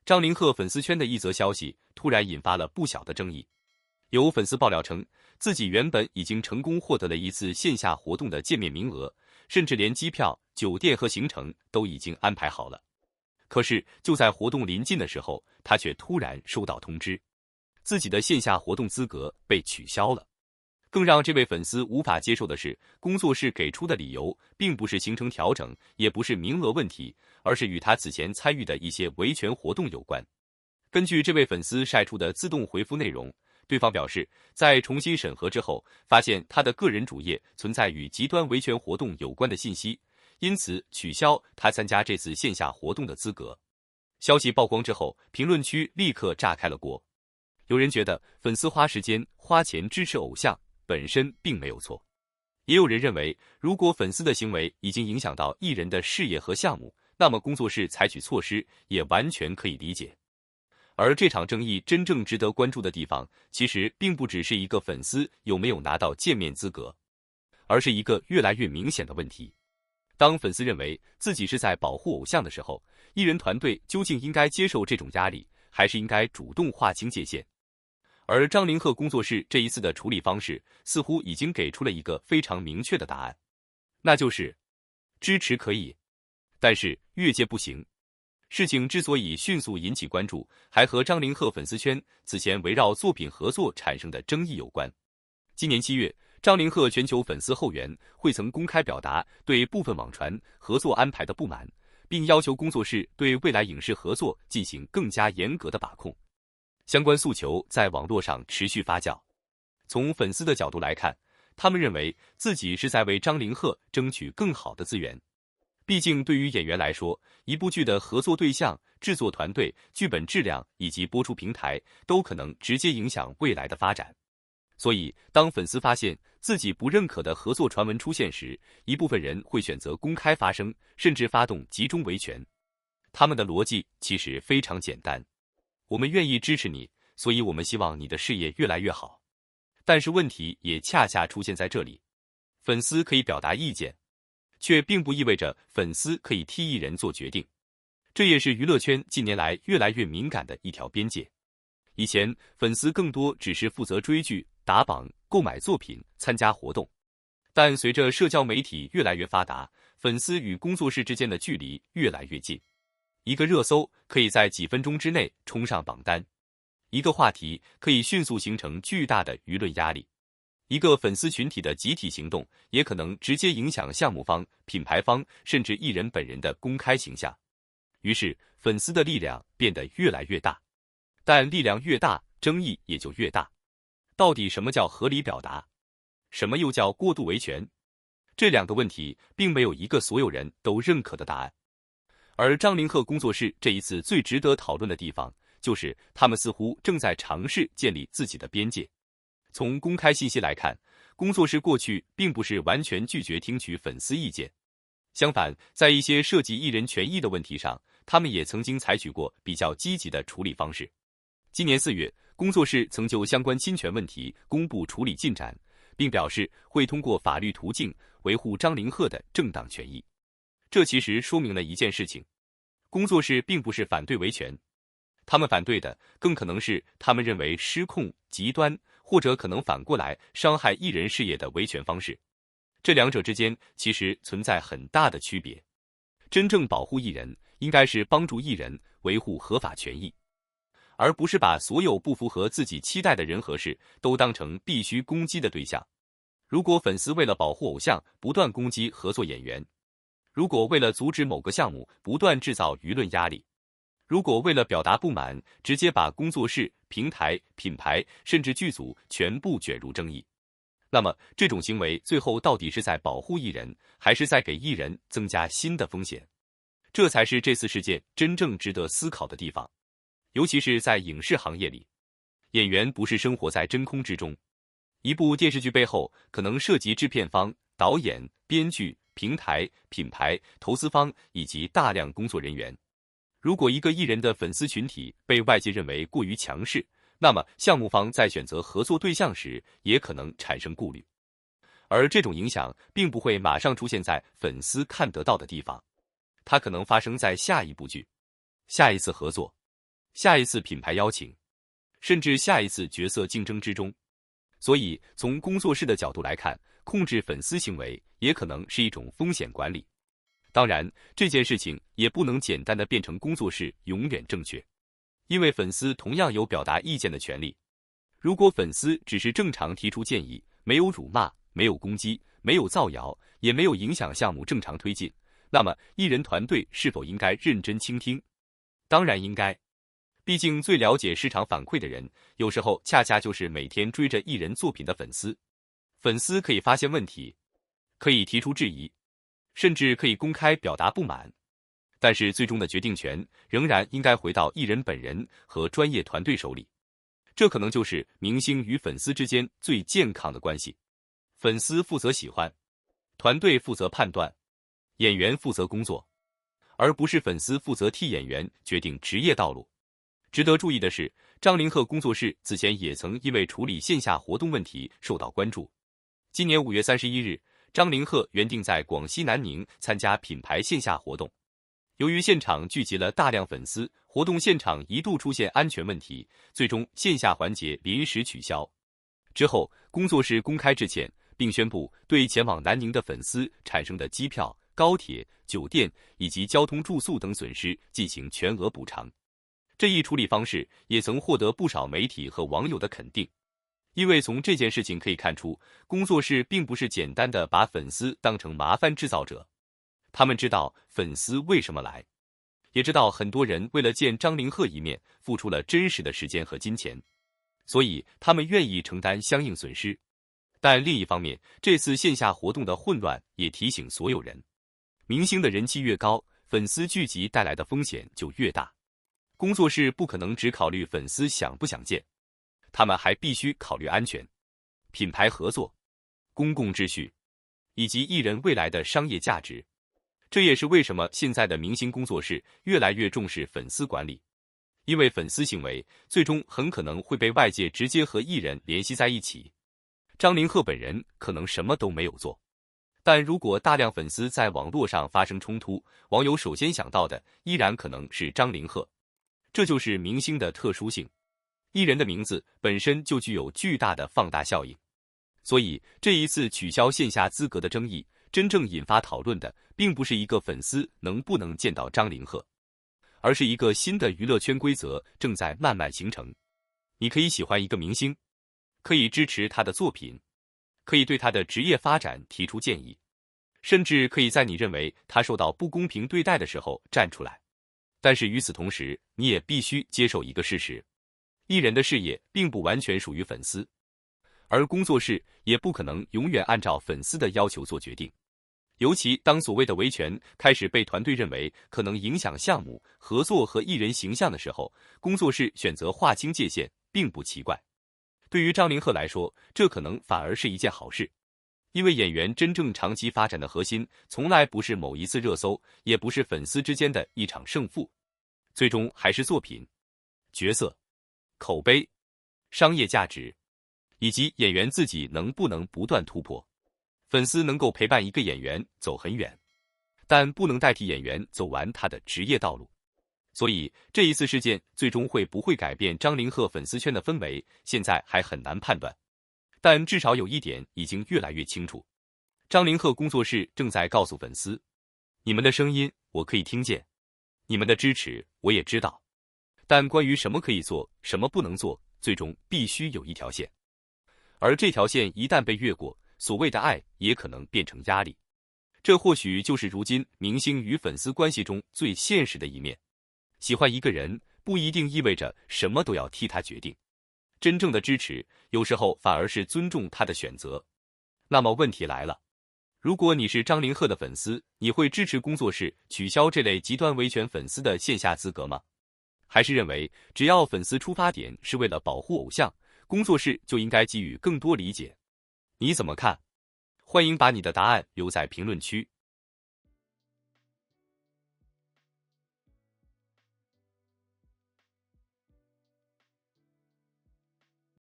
张凌赫粉丝圈的一则消息突然引发了不小的争议。有粉丝爆料称，自己原本已经成功获得了一次线下活动的见面名额，甚至连机票、酒店和行程都已经安排好了。可是就在活动临近的时候，他却突然收到通知，自己的线下活动资格被取消了。更让这位粉丝无法接受的是，工作室给出的理由并不是行程调整，也不是名额问题，而是与他此前参与的一些维权活动有关。根据这位粉丝晒出的自动回复内容，对方表示，在重新审核之后，发现他的个人主页存在与极端维权活动有关的信息，因此取消他参加这次线下活动的资格。消息曝光之后，评论区立刻炸开了锅。有人觉得粉丝花时间花钱支持偶像本身并没有错，也有人认为，如果粉丝的行为已经影响到艺人的事业和项目，那么工作室采取措施也完全可以理解。而这场争议真正值得关注的地方，其实并不只是一个粉丝有没有拿到见面资格，而是一个越来越明显的问题。当粉丝认为自己是在保护偶像的时候，艺人团队究竟应该接受这种压力，还是应该主动划清界限？而张凌赫工作室这一次的处理方式，似乎已经给出了一个非常明确的答案，那就是支持可以，但是越界不行。事情之所以迅速引起关注，还和张凌赫粉丝圈此前围绕作品合作产生的争议有关。今年7月，张凌赫全球粉丝后援会曾公开表达对部分网传合作安排的不满，并要求工作室对未来影视合作进行更加严格的把控。相关诉求在网络上持续发酵。从粉丝的角度来看，他们认为自己是在为张凌赫争取更好的资源。毕竟对于演员来说，一部剧的合作对象、制作团队、剧本质量以及播出平台都可能直接影响未来的发展。所以当粉丝发现自己不认可的合作传闻出现时，一部分人会选择公开发声，甚至发动集中维权。他们的逻辑其实非常简单，我们愿意支持你，所以我们希望你的事业越来越好。但是问题也恰恰出现在这里，粉丝可以表达意见，却并不意味着粉丝可以替艺人做决定。这也是娱乐圈近年来越来越敏感的一条边界。以前粉丝更多只是负责追剧、打榜、购买作品、参加活动，但随着社交媒体越来越发达，粉丝与工作室之间的距离越来越近。一个热搜可以在几分钟之内冲上榜单，一个话题可以迅速形成巨大的舆论压力，一个粉丝群体的集体行动也可能直接影响项目方、品牌方甚至艺人本人的公开形象。于是粉丝的力量变得越来越大，但力量越大，争议也就越大。到底什么叫合理表达？什么又叫过度维权？这两个问题并没有一个所有人都认可的答案。而张凌赫工作室这一次最值得讨论的地方，就是他们似乎正在尝试建立自己的边界。从公开信息来看，工作室过去并不是完全拒绝听取粉丝意见，相反，在一些涉及艺人权益的问题上，他们也曾经采取过比较积极的处理方式。今年4月，工作室曾就相关侵权问题公布处理进展，并表示会通过法律途径维护张凌赫的正当权益。这其实说明了一件事情，工作室并不是反对维权，他们反对的更可能是他们认为失控、极端，或者可能反过来伤害艺人事业的维权方式。这两者之间其实存在很大的区别。真正保护艺人，应该是帮助艺人维护合法权益，而不是把所有不符合自己期待的人和事都当成必须攻击的对象。如果粉丝为了保护偶像不断攻击合作演员，如果为了阻止某个项目不断制造舆论压力，如果为了表达不满直接把工作室、平台、品牌甚至剧组全部卷入争议，那么这种行为最后到底是在保护艺人，还是在给艺人增加新的风险？这才是这次事件真正值得思考的地方。尤其是在影视行业里，演员不是生活在真空之中，一部电视剧背后可能涉及制片方、导演、编剧、平台、品牌、投资方以及大量工作人员。如果一个艺人的粉丝群体被外界认为过于强势，那么项目方在选择合作对象时也可能产生顾虑。而这种影响并不会马上出现在粉丝看得到的地方，它可能发生在下一部剧、下一次合作，下一次品牌邀请，甚至下一次角色竞争之中。所以，从工作室的角度来看，控制粉丝行为也可能是一种风险管理。当然，这件事情也不能简单的变成工作室永远正确，因为粉丝同样有表达意见的权利。如果粉丝只是正常提出建议，没有辱骂，没有攻击，没有造谣，也没有影响项目正常推进，那么艺人团队是否应该认真倾听？当然应该。毕竟最了解市场反馈的人，有时候恰恰就是每天追着艺人作品的粉丝。粉丝可以发现问题，可以提出质疑，甚至可以公开表达不满，但是最终的决定权仍然应该回到艺人本人和专业团队手里。这可能就是明星与粉丝之间最健康的关系。粉丝负责喜欢，团队负责判断，演员负责工作，而不是粉丝负责替演员决定职业道路。值得注意的是，张凌赫工作室此前也曾因为处理线下活动问题受到关注。今年5月31日，张凌赫原定在广西南宁参加品牌线下活动，由于现场聚集了大量粉丝，活动现场一度出现安全问题，最终线下环节临时取消。之后，工作室公开致歉，并宣布对前往南宁的粉丝产生的机票、高铁、酒店以及交通住宿等损失进行全额补偿。这一处理方式也曾获得不少媒体和网友的肯定，因为从这件事情可以看出，工作室并不是简单的把粉丝当成麻烦制造者，他们知道粉丝为什么来，也知道很多人为了见张凌赫一面付出了真实的时间和金钱，所以他们愿意承担相应损失。但另一方面，这次线下活动的混乱也提醒所有人，明星的人气越高，粉丝聚集带来的风险就越大。工作室不可能只考虑粉丝想不想见，他们还必须考虑安全、品牌合作、公共秩序以及艺人未来的商业价值。这也是为什么现在的明星工作室越来越重视粉丝管理，因为粉丝行为最终很可能会被外界直接和艺人联系在一起。张凌赫本人可能什么都没有做，但如果大量粉丝在网络上发生冲突，网友首先想到的依然可能是张凌赫。这就是明星的特殊性，艺人的名字本身就具有巨大的放大效应，所以这一次取消线下资格的争议，真正引发讨论的并不是一个粉丝能不能见到张凌赫，而是一个新的娱乐圈规则正在慢慢形成。你可以喜欢一个明星，可以支持他的作品，可以对他的职业发展提出建议，甚至可以在你认为他受到不公平对待的时候站出来。但是与此同时，你也必须接受一个事实，艺人的事业并不完全属于粉丝，而工作室也不可能永远按照粉丝的要求做决定。尤其当所谓的维权开始被团队认为可能影响项目、合作和艺人形象的时候，工作室选择划清界限并不奇怪。对于张凌赫来说，这可能反而是一件好事，因为演员真正长期发展的核心从来不是某一次热搜，也不是粉丝之间的一场胜负，最终还是作品、角色、口碑、商业价值，以及演员自己能不能不断突破。粉丝能够陪伴一个演员走很远，但不能代替演员走完他的职业道路。所以这一次事件最终会不会改变张凌赫粉丝圈的氛围，现在还很难判断。但至少有一点已经越来越清楚，张凌赫工作室正在告诉粉丝，你们的声音我可以听见，你们的支持我也知道，但关于什么可以做，什么不能做，最终必须有一条线。而这条线一旦被越过，所谓的爱也可能变成压力。这或许就是如今明星与粉丝关系中最现实的一面。喜欢一个人不一定意味着什么都要替他决定，真正的支持有时候反而是尊重他的选择。那么问题来了，如果你是张凌赫的粉丝，你会支持工作室取消这类极端维权粉丝的线下资格吗？还是认为只要粉丝出发点是为了保护偶像，工作室就应该给予更多理解？你怎么看？欢迎把你的答案留在评论区。